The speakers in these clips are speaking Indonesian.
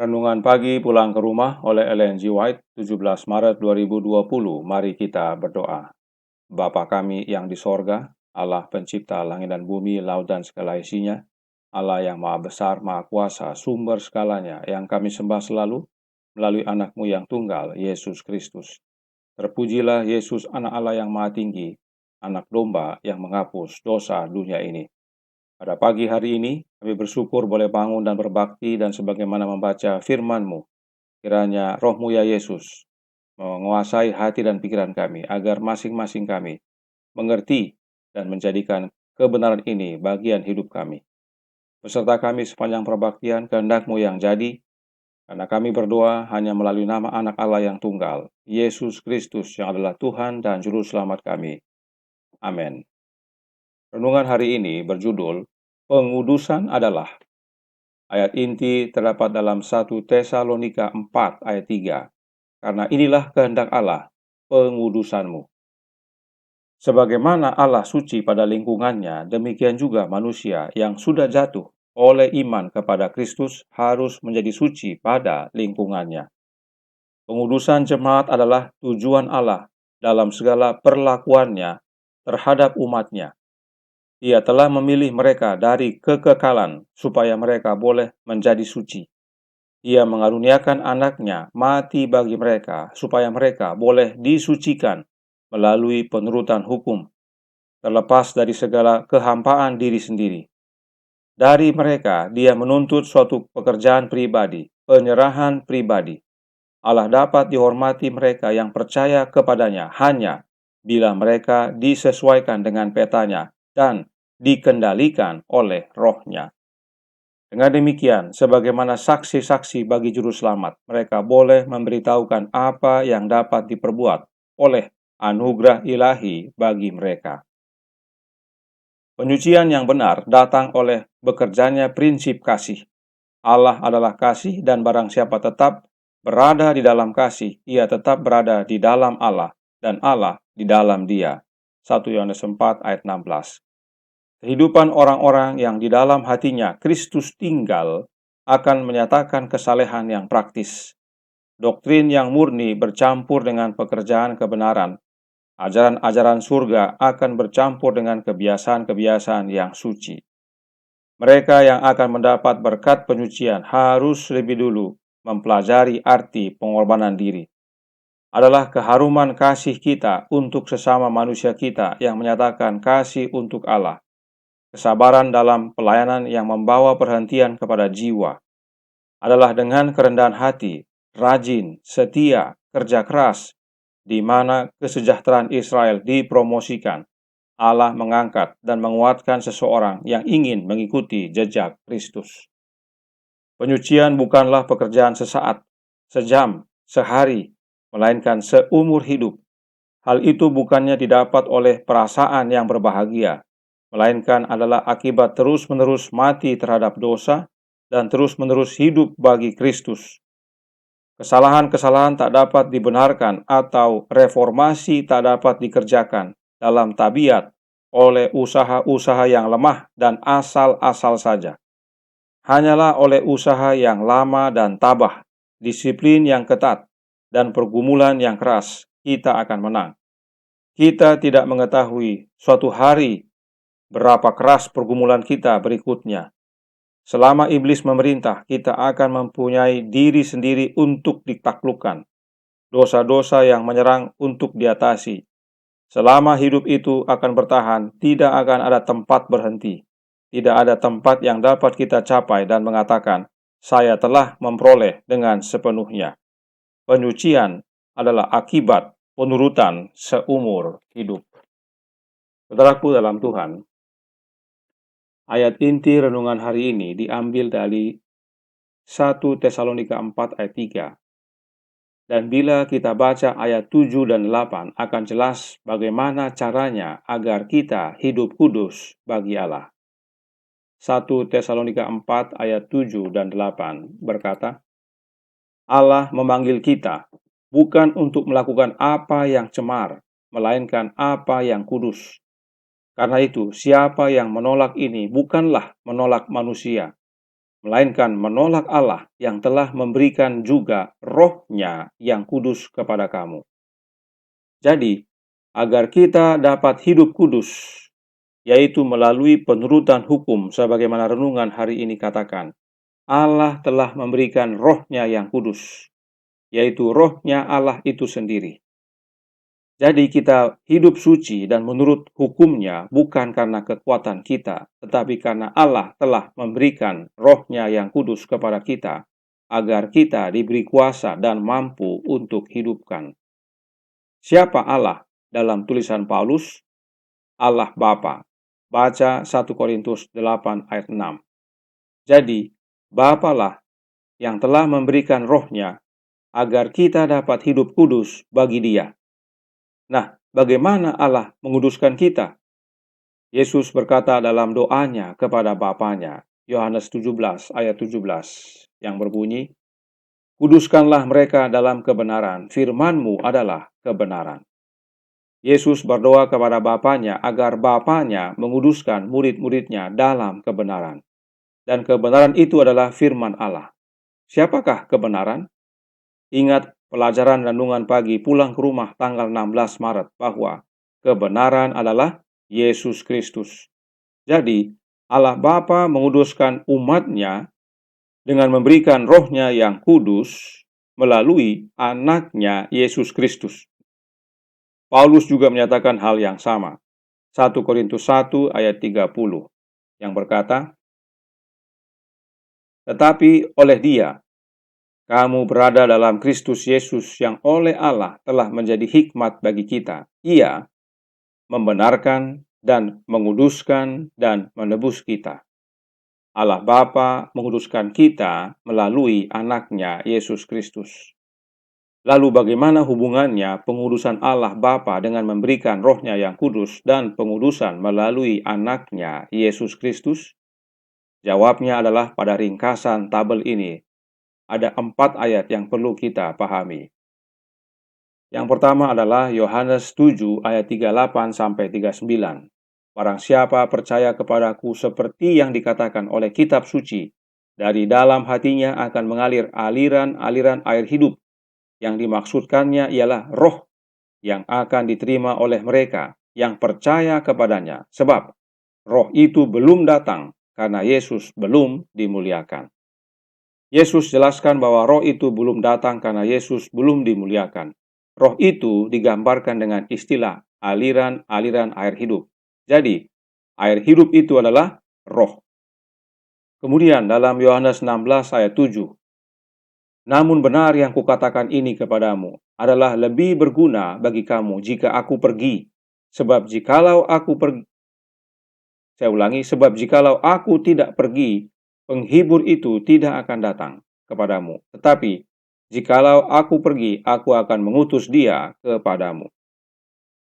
Renungan pagi pulang ke rumah oleh Ellen G. White, 17 Maret 2020. Mari kita berdoa. Bapa kami yang di sorga, Allah pencipta langit dan bumi, laut dan segala isinya, Allah yang maha besar, maha kuasa, sumber segalanya, yang kami sembah selalu melalui anak-Mu yang tunggal, Yesus Kristus. Terpujilah Yesus, anak Allah yang maha tinggi, anak domba yang menghapus dosa dunia ini. Pada pagi hari ini, kami bersyukur boleh bangun dan berbakti dan sebagaimana membaca firman-Mu. Kiranya Roh-Mu ya Yesus menguasai hati dan pikiran kami, agar masing-masing kami mengerti dan menjadikan kebenaran ini bagian hidup kami. Beserta kami sepanjang perbaktian, kehendak-Mu yang jadi, karena kami berdoa hanya melalui nama anak Allah yang tunggal, Yesus Kristus yang adalah Tuhan dan Juru Selamat kami. Amin. Renungan hari ini berjudul, Pengudusan adalah. Ayat inti terdapat dalam 1 Tesalonika 4 ayat 3. Karena inilah kehendak Allah, pengudusanmu. Sebagaimana Allah suci pada lingkungannya, demikian juga manusia yang sudah jatuh oleh iman kepada Kristus harus menjadi suci pada lingkungannya. Pengudusan jemaat adalah tujuan Allah dalam segala perlakuannya terhadap umatnya. Ia telah memilih mereka dari kekekalan supaya mereka boleh menjadi suci. Ia mengaruniakan anaknya mati bagi mereka supaya mereka boleh disucikan melalui penurutan hukum, terlepas dari segala kehampaan diri sendiri. Dari mereka dia menuntut suatu pekerjaan pribadi, penyerahan pribadi. Allah dapat dihormati mereka yang percaya kepadanya hanya bila mereka disesuaikan dengan petanya dan dikendalikan oleh Roh-Nya. Dengan demikian, sebagaimana saksi-saksi bagi juru selamat, mereka boleh memberitahukan apa yang dapat diperbuat oleh anugerah ilahi bagi mereka. Penyucian yang benar datang oleh bekerjanya prinsip kasih. Allah adalah kasih dan barang siapa tetap berada di dalam kasih, ia tetap berada di dalam Allah dan Allah di dalam dia. 1 Yohanes 4 ayat 16. Kehidupan orang-orang yang di dalam hatinya Kristus tinggal akan menyatakan kesalehan yang praktis. Doktrin yang murni bercampur dengan pekerjaan kebenaran. Ajaran-ajaran surga akan bercampur dengan kebiasaan-kebiasaan yang suci. Mereka yang akan mendapat berkat penyucian harus lebih dulu mempelajari arti pengorbanan diri. Adalah keharuman kasih kita untuk sesama manusia kita yang menyatakan kasih untuk Allah. Kesabaran dalam pelayanan yang membawa perhatian kepada jiwa adalah dengan kerendahan hati, rajin, setia, kerja keras, di mana kesejahteraan Israel dipromosikan. Allah mengangkat dan menguatkan seseorang yang ingin mengikuti jejak Kristus. Penyucian bukanlah pekerjaan sesaat, sejam, sehari, melainkan seumur hidup. Hal itu bukannya didapat oleh perasaan yang berbahagia, melainkan adalah akibat terus-menerus mati terhadap dosa dan terus-menerus hidup bagi Kristus. Kesalahan-kesalahan tak dapat dibenarkan atau reformasi tak dapat dikerjakan dalam tabiat oleh usaha-usaha yang lemah dan asal-asal saja. Hanyalah oleh usaha yang lama dan tabah, disiplin yang ketat, dan pergumulan yang keras, kita akan menang. Kita tidak mengetahui suatu hari berapa keras pergumulan kita berikutnya. Selama iblis memerintah, kita akan mempunyai diri sendiri untuk ditaklukkan. Dosa-dosa yang menyerang untuk diatasi. Selama hidup itu akan bertahan, tidak akan ada tempat berhenti. Tidak ada tempat yang dapat kita capai dan mengatakan, saya telah memperoleh dengan sepenuhnya. Penyucian adalah akibat penurutan seumur hidup. Saudaraku dalam Tuhan, ayat inti renungan hari ini diambil dari 1 Tesalonika 4 ayat 3. Dan bila kita baca ayat 7 dan 8 akan jelas bagaimana caranya agar kita hidup kudus bagi Allah. 1 Tesalonika 4 ayat 7 dan 8 berkata, Allah memanggil kita bukan untuk melakukan apa yang cemar, melainkan apa yang kudus. Karena itu, siapa yang menolak ini bukanlah menolak manusia, melainkan menolak Allah yang telah memberikan juga Roh-Nya yang kudus kepada kamu. Jadi, agar kita dapat hidup kudus, yaitu melalui penurutan hukum sebagaimana renungan hari ini katakan, Allah telah memberikan Roh-Nya yang kudus, yaitu Roh-Nya Allah itu sendiri. Jadi kita hidup suci dan menurut hukumnya bukan karena kekuatan kita, tetapi karena Allah telah memberikan Roh-Nya yang kudus kepada kita, agar kita diberi kuasa dan mampu untuk hidupkan. Siapa Allah dalam tulisan Paulus? Allah Bapa. Baca 1 Korintus 8 ayat 6. Jadi, Bapa lah yang telah memberikan Roh-Nya agar kita dapat hidup kudus bagi Dia. Nah, bagaimana Allah menguduskan kita? Yesus berkata dalam doanya kepada Bapanya, Yohanes 17 ayat 17, yang berbunyi, "Kuduskanlah mereka dalam kebenaran, firman-Mu adalah kebenaran." Yesus berdoa kepada Bapanya agar Bapanya menguduskan murid-muridnya dalam kebenaran. Dan kebenaran itu adalah firman Allah. Siapakah kebenaran? Ingat pelajaran renungan pagi pulang ke rumah tanggal 16 Maret bahwa kebenaran adalah Yesus Kristus. Jadi, Allah Bapa menguduskan umat-Nya dengan memberikan Roh-Nya yang kudus melalui anak-Nya Yesus Kristus. Paulus juga menyatakan hal yang sama. 1 Korintus 1 ayat 30 yang berkata, "Tetapi oleh Dia kamu berada dalam Kristus Yesus yang oleh Allah telah menjadi hikmat bagi kita. Ia membenarkan dan menguduskan dan menebus kita." Allah Bapa menguduskan kita melalui anak-Nya Yesus Kristus. Lalu bagaimana hubungannya pengudusan Allah Bapa dengan memberikan Roh-Nya yang kudus dan pengudusan melalui anak-Nya Yesus Kristus? Jawabnya adalah pada ringkasan tabel ini. Ada 4 ayat yang perlu kita pahami. Yang pertama adalah Yohanes 7 ayat 38 sampai 39. Barang siapa percaya kepadaku seperti yang dikatakan oleh kitab suci, dari dalam hatinya akan mengalir aliran-aliran air hidup. Yang dimaksudkannya ialah Roh yang akan diterima oleh mereka yang percaya kepadanya. Sebab Roh itu belum datang karena Yesus belum dimuliakan. Yesus jelaskan bahwa Roh itu belum datang karena Yesus belum dimuliakan. Roh itu digambarkan dengan istilah aliran-aliran air hidup. Jadi, air hidup itu adalah Roh. Kemudian dalam Yohanes 16 ayat 7, "Namun benar yang kukatakan ini kepadamu adalah lebih berguna bagi kamu jika aku pergi. Sebab jikalau aku pergi, sebab jikalau aku tidak pergi, penghibur itu tidak akan datang kepadamu. Tetapi, jikalau aku pergi, aku akan mengutus dia kepadamu."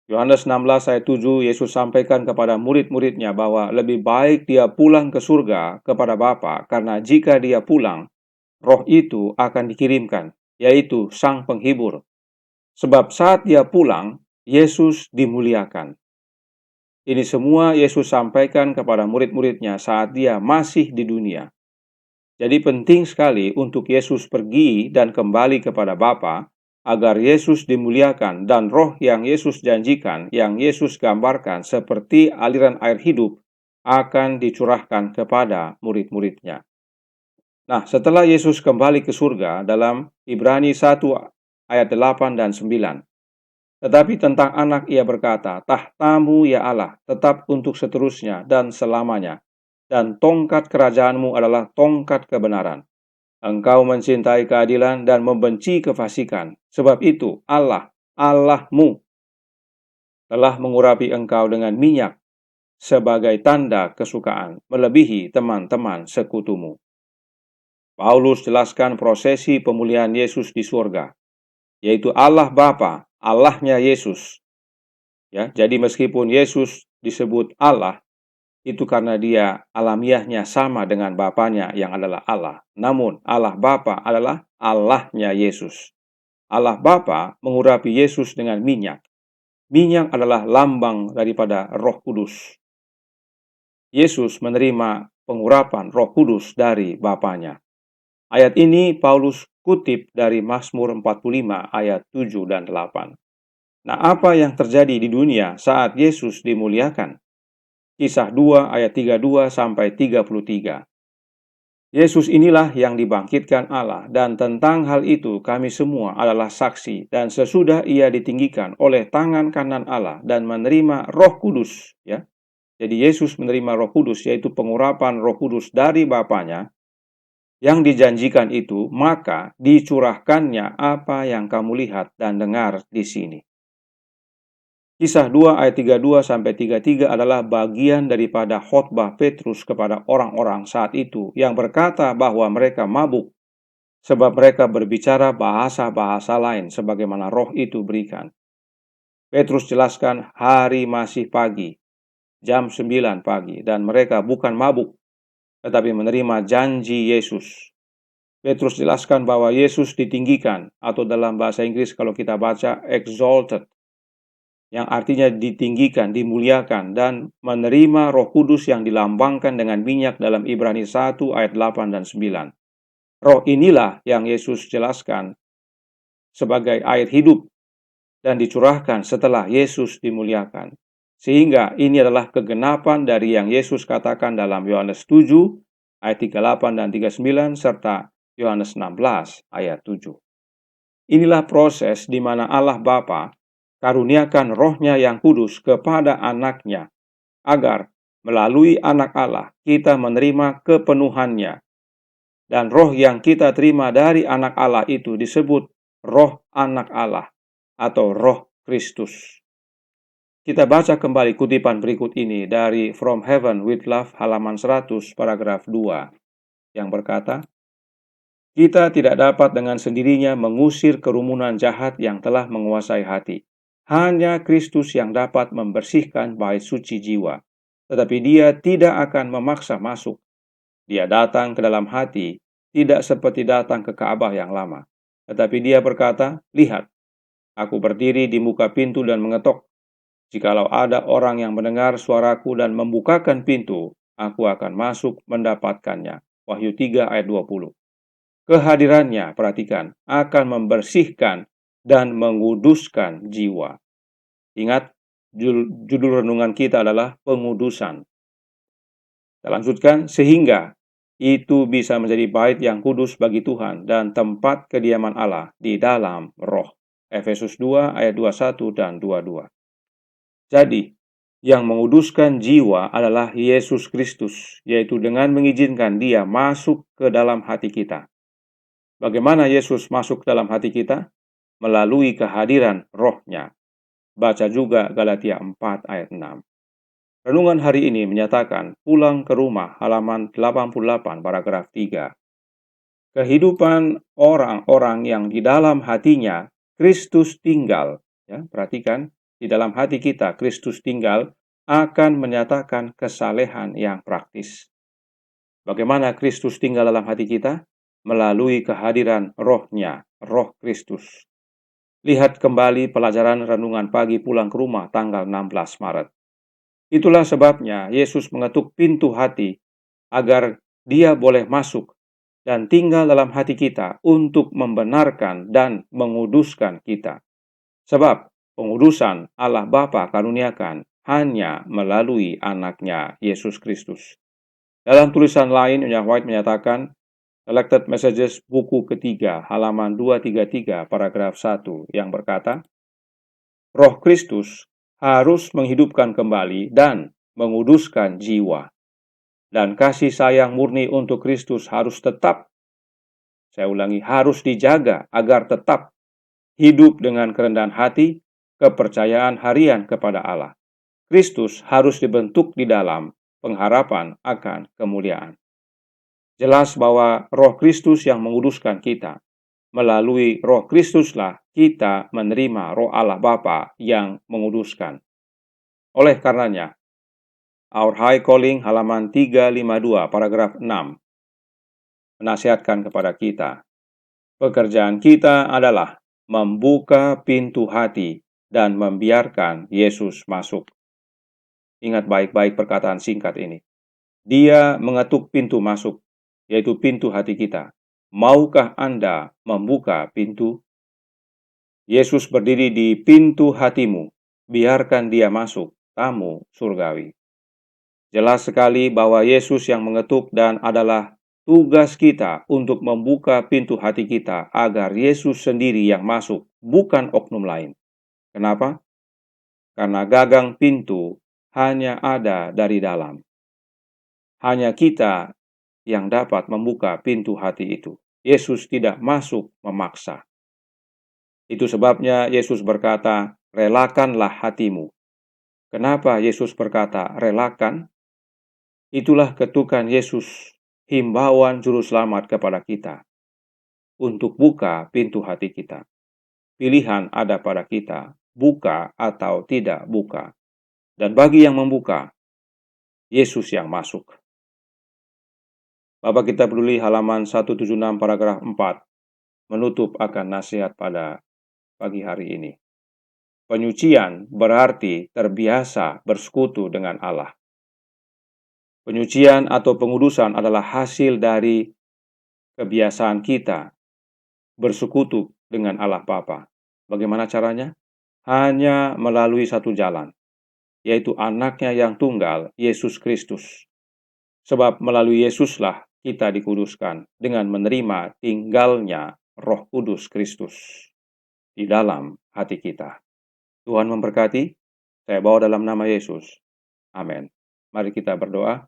Yohanes 16 ayat 7, Yesus sampaikan kepada murid-muridnya bahwa lebih baik dia pulang ke surga kepada Bapa, karena jika dia pulang, Roh itu akan dikirimkan, yaitu Sang Penghibur. Sebab saat dia pulang, Yesus dimuliakan. Ini semua Yesus sampaikan kepada murid-muridnya saat dia masih di dunia. Jadi penting sekali untuk Yesus pergi dan kembali kepada Bapa, agar Yesus dimuliakan dan Roh yang Yesus janjikan, yang Yesus gambarkan seperti aliran air hidup, akan dicurahkan kepada murid-muridnya. Nah, setelah Yesus kembali ke surga dalam Ibrani 1 ayat 8 dan 9. Tetapi tentang anak ia berkata, "Tahtamu ya Allah tetap untuk seterusnya dan selamanya, dan tongkat kerajaanmu adalah tongkat kebenaran. Engkau mencintai keadilan dan membenci kefasikan. Sebab itu Allah, Allahmu, telah mengurapi engkau dengan minyak sebagai tanda kesukaan, melebihi teman-teman sekutumu." Paulus jelaskan prosesi pemulihan Yesus di surga, yaitu Allah Bapa, Allahnya Yesus. Ya, jadi meskipun Yesus disebut Allah, itu karena dia alamiahnya sama dengan Bapanya yang adalah Allah. Namun Allah Bapa adalah Allahnya Yesus. Allah Bapa mengurapi Yesus dengan minyak. Minyak adalah lambang daripada Roh Kudus. Yesus menerima pengurapan Roh Kudus dari Bapanya. Ayat ini Paulus kutip dari Mazmur 45 ayat 7 dan 8. Nah, apa yang terjadi di dunia saat Yesus dimuliakan? Kisah 2 ayat 32 sampai 33. Yesus inilah yang dibangkitkan Allah, dan tentang hal itu kami semua adalah saksi. Dan sesudah ia ditinggikan oleh tangan kanan Allah dan menerima Roh Kudus, ya. Jadi Yesus menerima Roh Kudus, yaitu pengurapan Roh Kudus dari Bapanya yang dijanjikan itu, maka dicurahkannya apa yang kamu lihat dan dengar di sini. Kisah 2 ayat 32 sampai 33 adalah bagian daripada khotbah Petrus kepada orang-orang saat itu yang berkata bahwa mereka mabuk sebab mereka berbicara bahasa-bahasa lain sebagaimana roh itu berikan. Petrus jelaskan hari masih pagi, jam 9 pagi, dan mereka bukan mabuk tetapi menerima janji Yesus. Petrus jelaskan bahwa Yesus ditinggikan, atau dalam bahasa Inggris kalau kita baca exalted, yang artinya ditinggikan, dimuliakan, dan menerima Roh Kudus yang dilambangkan dengan minyak dalam Ibrani 1 ayat 8 dan 9. Roh inilah yang Yesus jelaskan sebagai air hidup dan dicurahkan setelah Yesus dimuliakan. Sehingga ini adalah kegenapan dari yang Yesus katakan dalam Yohanes 7 ayat 38 dan 39 serta Yohanes 16 ayat 7. Inilah proses di mana Allah Bapa karuniakan rohnya yang kudus kepada anaknya, agar melalui anak Allah kita menerima kepenuhannya. Dan roh yang kita terima dari anak Allah itu disebut roh anak Allah atau roh Kristus. Kita baca kembali kutipan berikut ini dari From Heaven with Love halaman 100 paragraf 2 yang berkata, kita tidak dapat dengan sendirinya mengusir kerumunan jahat yang telah menguasai hati. Hanya Kristus yang dapat membersihkan bait suci jiwa. Tetapi dia tidak akan memaksa masuk. Dia datang ke dalam hati, tidak seperti datang ke Ka'bah yang lama. Tetapi dia berkata, lihat, aku berdiri di muka pintu dan mengetok. Jikalau ada orang yang mendengar suaraku dan membukakan pintu, aku akan masuk mendapatkannya. Wahyu 3 ayat 20. Kehadirannya, perhatikan, akan membersihkan dan menguduskan jiwa. Ingat, judul renungan kita adalah pengudusan. Kita lanjutkan, sehingga itu bisa menjadi bait yang kudus bagi Tuhan dan tempat kediaman Allah di dalam roh. Efesus 2 ayat 21 dan 22. Jadi, yang menguduskan jiwa adalah Yesus Kristus, yaitu dengan mengizinkan dia masuk ke dalam hati kita. Bagaimana Yesus masuk dalam hati kita? Melalui kehadiran rohnya. Baca juga Galatia 4 ayat 6. Renungan hari ini menyatakan pulang ke rumah halaman 88 paragraf 3. Kehidupan orang-orang yang di dalam hatinya Kristus tinggal. Ya, perhatikan, di dalam hati kita Kristus tinggal akan menyatakan kesalehan yang praktis. Bagaimana Kristus tinggal dalam hati kita? Melalui kehadiran rohnya, roh Kristus. Lihat kembali pelajaran renungan pagi pulang ke rumah tanggal 16 Maret. Itulah sebabnya Yesus mengetuk pintu hati agar dia boleh masuk dan tinggal dalam hati kita untuk membenarkan dan menguduskan kita. Sebab pengudusan Allah Bapa karuniakan hanya melalui anaknya Yesus Kristus. Dalam tulisan lain, Ellen White menyatakan, Selected Messages buku ketiga halaman 233 paragraf 1 yang berkata, Roh Kristus harus menghidupkan kembali dan menguduskan jiwa. Dan kasih sayang murni untuk Kristus harus tetap, saya ulangi, harus dijaga agar tetap hidup dengan kerendahan hati, kepercayaan harian kepada Allah. Kristus harus dibentuk di dalam pengharapan akan kemuliaan. Jelas bahwa roh Kristus yang menguduskan kita. Melalui roh Kristuslah kita menerima roh Allah Bapa yang menguduskan. Oleh karenanya, Our High Calling halaman 352 paragraf 6 menasihatkan kepada kita, pekerjaan kita adalah membuka pintu hati dan membiarkan Yesus masuk. Ingat baik-baik perkataan singkat ini. Dia mengetuk pintu masuk, yaitu pintu hati kita. Maukah Anda membuka pintu? Yesus berdiri di pintu hatimu. Biarkan dia masuk, tamu surgawi. Jelas sekali bahwa Yesus yang mengetuk dan adalah tugas kita untuk membuka pintu hati kita agar Yesus sendiri yang masuk, bukan oknum lain. Kenapa? Karena gagang pintu hanya ada dari dalam. Hanya kita yang dapat membuka pintu hati itu. Yesus tidak masuk memaksa. Itu sebabnya Yesus berkata, relakanlah hatimu. Kenapa Yesus berkata, relakan? Itulah ketukan Yesus, himbauan juru selamat kepada kita. Untuk buka pintu hati kita. Pilihan ada pada kita, buka atau tidak buka. Dan bagi yang membuka, Yesus yang masuk. Bapak kita peduli halaman 176 paragraf 4, menutup akan nasihat pada pagi hari ini. Penyucian berarti terbiasa bersekutu dengan Allah. Penyucian atau pengudusan adalah hasil dari kebiasaan kita bersekutu dengan Allah Bapa. Bagaimana caranya? Hanya melalui satu jalan, yaitu anaknya yang tunggal, Yesus Kristus. Sebab melalui Yesuslah kita dikuduskan dengan menerima tinggalnya Roh Kudus Kristus di dalam hati kita. Tuhan memberkati. Saya bawa dalam nama Yesus. Amin. Mari kita berdoa.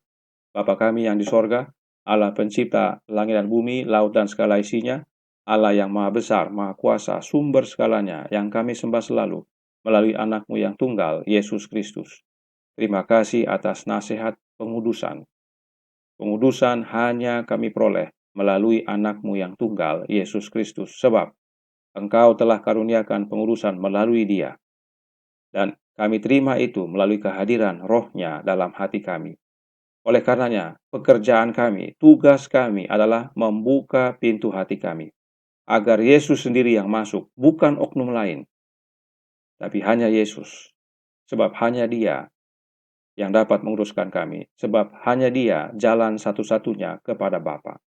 Bapa kami yang di sorga, Allah pencipta langit dan bumi, laut dan segala isinya, Allah yang maha besar, maha kuasa, sumber segalanya, yang kami sembah selalu, melalui anakmu yang tunggal, Yesus Kristus. Terima kasih atas nasihat pengudusan. Pengudusan hanya kami peroleh melalui anakmu yang tunggal, Yesus Kristus, sebab Engkau telah karuniakan pengudusan melalui dia. Dan kami terima itu melalui kehadiran Roh-Nya dalam hati kami. Oleh karenanya, pekerjaan kami, tugas kami adalah membuka pintu hati kami, agar Yesus sendiri yang masuk, bukan oknum lain, tapi hanya Yesus. Sebab hanya Dia yang dapat menguruskan kami, sebab hanya Dia jalan satu-satunya kepada Bapa.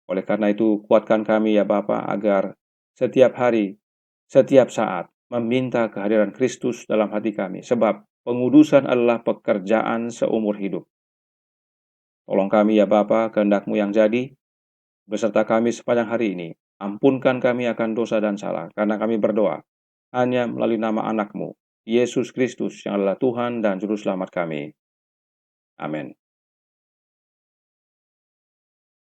Oleh karena itu, kuatkan kami ya Bapa, agar setiap hari, setiap saat, meminta kehadiran Kristus dalam hati kami, sebab pengudusan adalah pekerjaan seumur hidup. Tolong kami ya Bapa, kehendak-Mu yang jadi, beserta kami sepanjang hari ini. Ampunkan kami akan dosa dan salah, karena kami berdoa hanya melalui nama anak-Mu, Yesus Kristus, yang adalah Tuhan dan Juru Selamat kami. Amin.